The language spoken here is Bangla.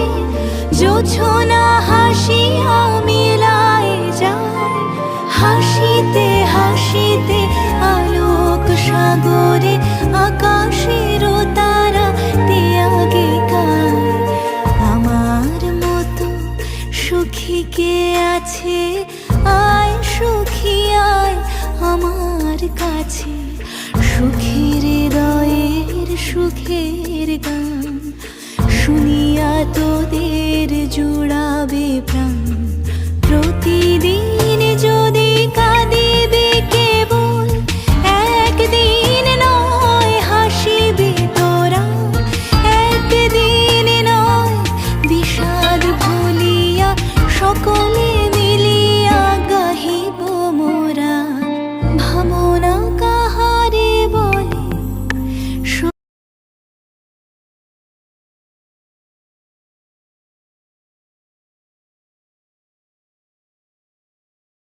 আসে, জোছনা হাসিয়া মিলায় যায়। হাসিতে হাসিতে আলোক সাগরে আকাশের তারা তিয়াগে গায়। আমার মতো সুখী কে আছে, আয় সুখী আয় আমার কাছে। সুখীর হৃদয়ের সুখের গান শুনিয়া তোদের জুড়াবে প্রাণ। প্রতিদিন